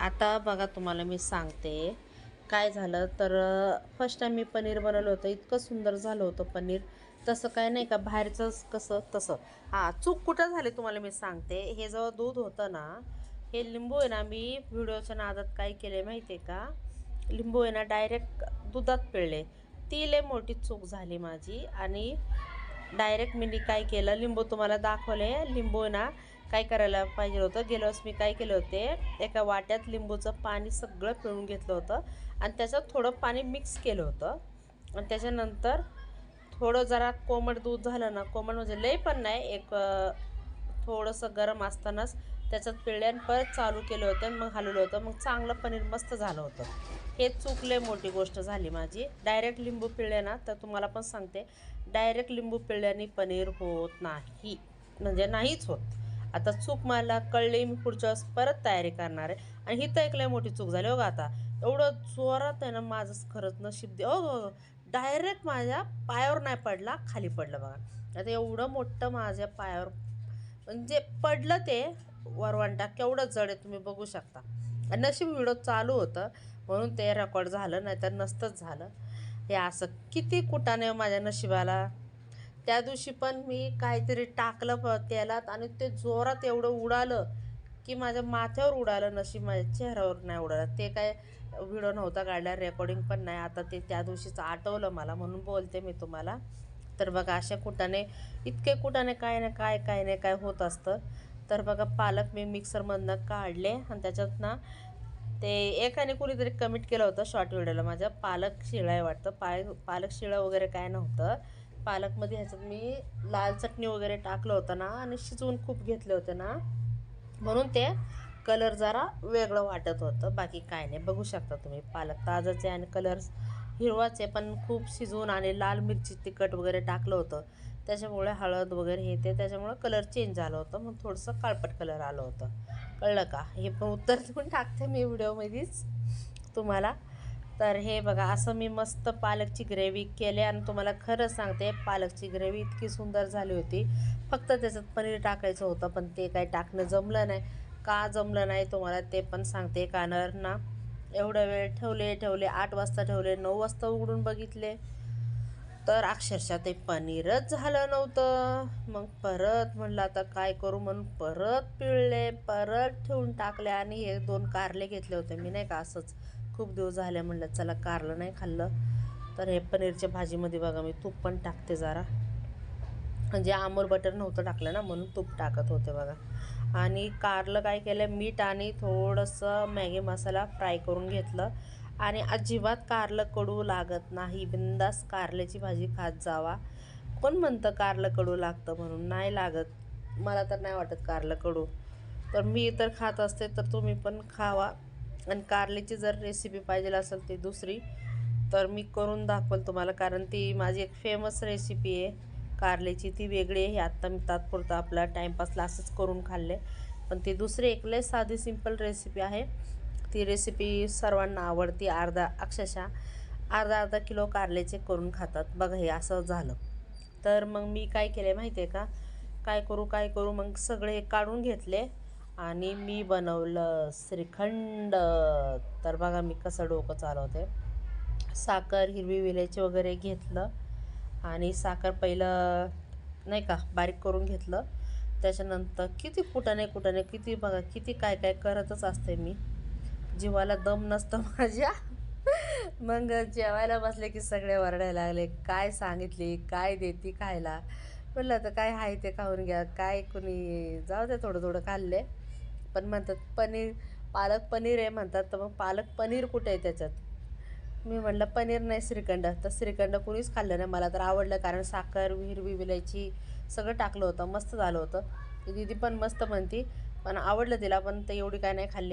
आता बघा तुम्हाला मी सांगते काय झालं तर फर्स्ट टाइम मी पनीर बनवलं होतं. इतकं सुंदर झालं होतं पनीर. तसं काय नाही का बाहेरचंच कसं तसं. हां, चूक कुठं झाली तुम्हाला मी सांगते. हे जेव्हा दूध होतं ना, हे लिंबू आहे ना, मी व्हिडिओच्या नादात काय केले माहिती आहे का, लिंबू आहे ना डायरेक्ट दुधात पिळले. ती लय मोठी चूक झाली माझी. आणि डायरेक्ट मी काय केलं, लिंबू तुम्हाला दाखवले. लिंबू आहे ना काय करायला पाहिजे होतं, गेल्या वेळेस मी काय केले होते, एका वाट्यात लिंबूचं पाणी सगळं पिळून घेतलं होतं आणि त्याच्यात थोडं पाणी मिक्स केलं होतं. आणि त्याच्यानंतर थोडं जरा कोमट दूध झालं ना, कोमट म्हणजे लई पण नाही, एक थोडंसं गरम असतानाच त्याच्यात पिळले आणि परत चालू केलं होतं आणि मग हलवलं होतं. मग चांगलं पनीर मस्त झालं होतं. हे चुकले मोठी गोष्ट झाली माझी. डायरेक्ट लिंबू पिळले ना, तर तुम्हाला पण सांगते, डायरेक्ट लिंबू पिळल्याने पनीर होत नाही, म्हणजे नाहीच होत. आता चूक मला कळली, मी पुढच्या वेळेस परत तयारी करणार आहे. आणि ही तर एक लय मोठी चूक झाली हो का. आता एवढं जोरात आहे ना, माझंच खरंच नशीब दे हो, डायरेक्ट माझ्या पायावर नाही पडला, खाली पडलं बघा. आता एवढं मोठं माझ्या पायावर म्हणजे पडलं, ते वरवंटा केवढं जड आहे तुम्ही बघू शकता. आणि नशीब व्हिडिओ चालू होतं म्हणून ते रेकॉर्ड झालं, नाही तर नसतंच झालं. हे असं किती कुटाने माझ्या नशिबाला. त्या दिवशी पण मी काहीतरी टाकलं तेलात आणि ते जोरात एवढं उडालं की माझ्या माथ्यावर उडालं. नशीब माझ्या चेहऱ्यावर नाही उडालं. ते काय व्हिडिओ नव्हता काढला, रेकॉर्डिंग पण नाही. आता ते त्या दिवशीचं आठवलं मला म्हणून बोलते मी तुम्हाला. तर बघा अशा कुटाने, इतके कुटाने काय ना काय होत असतं. तर बघा पालक मी मिक्सरमधनं काढले आणि त्याच्यात ना, ते एकाने कुणीतरी कमेंट केलं होतं शॉर्ट व्हिडिओला माझ्या, पालक शिळं आहे वाटतं. पालक शिळं वगैरे काय नव्हतं. पालकमध्ये ह्याच्यात मी लाल चटणी वगैरे टाकलं होतं ना, आणि शिजवून खूप घेतले होते ना, म्हणून ते कलर जरा वेगळं वाटत होतं. बाकी काय नाही, बघू शकता तुम्ही पालक ताजंच आहे आणि कलर हिरवाच आहे. पण खूप शिजवून आणि लाल मिरची तिखट वगैरे टाकलं होतं, त्याच्यामुळे हळद वगैरे हे ते, त्याच्यामुळं कलर चेंज झालं होतं. मग थोडंसं काळपट कलर आलं होतं. कळलं का. हे पण उत्तर देऊन टाकते मी व्हिडिओमध्येच तुम्हाला. तर हे बघा असं मी मस्त पालकची ग्रेव्ही केली आणि तुम्हाला खरं सांगते, पालकची ग्रेव्ही इतकी सुंदर झाली होती. फक्त त्याच्यात पनीर टाकायचं होतं, पण ते काही टाकणं जमलं नाही. का जमलं नाही तुम्हाला ते पण सांगते. कारण ना, एवढा वेळ ठेवले 8 वाजता ठेवले, 9 वाजता उघडून बघितले तर अक्षरशः ते पनीरच झालं नव्हतं. मग परत म्हटलं आता काय करू, म्हणून परत पिळले, परत ठेवून टाकले. आणि हे 2 कारले घेतले होते मी, नाही का, असंच खूप दिवस झाले म्हणलं चला कारलं नाही खाल्लं. तर हे पनीरच्या भाजीमध्ये बघा मी तूप पण टाकते जरा, म्हणजे अमूल बटर नव्हतं टाकलं ना, म्हणून तूप टाकत होते बघा. आणि कारलं काय केलं, मीठ आणि थोडंसं मॅगी मसाला फ्राय करून घेतलं. आणि अजिबात कारलं कडू लागत नाही. बिंदास कारल्याची भाजी खात जावा. कोण म्हणतं कारलं कडू लागतं म्हणून, नाही लागत. मला तर नाही वाटत कारलं कडू. तर मी तर खात असते, तर तुम्ही पण खावा. आणि कारल्याची जर रेसिपी पाहिजे असेल ती दुसरी, तर मी करून दाखवेल तुम्हाला. कारण ती माझी एक फेमस रेसिपी आहे कारल्याची, ती वेगळी आहे. आत्ता मी तात्पुरता आपला टाईमपासला असंच करून खाल्ले. पण ती दुसरी एक लय साधी सिंपल रेसिपी आहे. ती रेसिपी सर्वांना आवडती. अक्षरशः अर्धा किलो कारल्याचे करून खातात बघा. हे असं झालं. तर मग मी काय केले माहिती आहे का, काय करू मग सगळे काढून घेतले आणि मी बनवलं श्रीखंड. तर बघा मी कसं डोकं चालवते. साखर, हिरवी वेलची वगैरे घेतलं आणि साखर पहिलं नाही का बारीक करून घेतलं. त्याच्यानंतर किती कुटाने किती बघा, किती काय करतच असते मी. जीवाला दम नसतं माझ्या. मग जेवायला बसले की सगळे वरडायला लागले, काय सांगितली, काय देती खायला. म्हटलं तर काय आहे ते खाऊन घ्या. काय कुणी जाऊ दे, थोडं थोडं खाल्ले. पण म्हणतात पनीर, पालक पनीर आहे म्हणतात, तर मग पालक पनीर कुठे आहे त्याच्यात. मी म्हटलं पनीर नाही श्रीखंड. तर श्रीखंड कुणीच खाल्लं नाही. मला तर आवडलं, कारण साखर, हिरवी विलायची सगळं टाकलं होतं, मस्त झालं होतं. ती दीदी पण मस्त म्हणती, पण आवडलं तिला, पण ते एवढी काय नाही खाल्ली.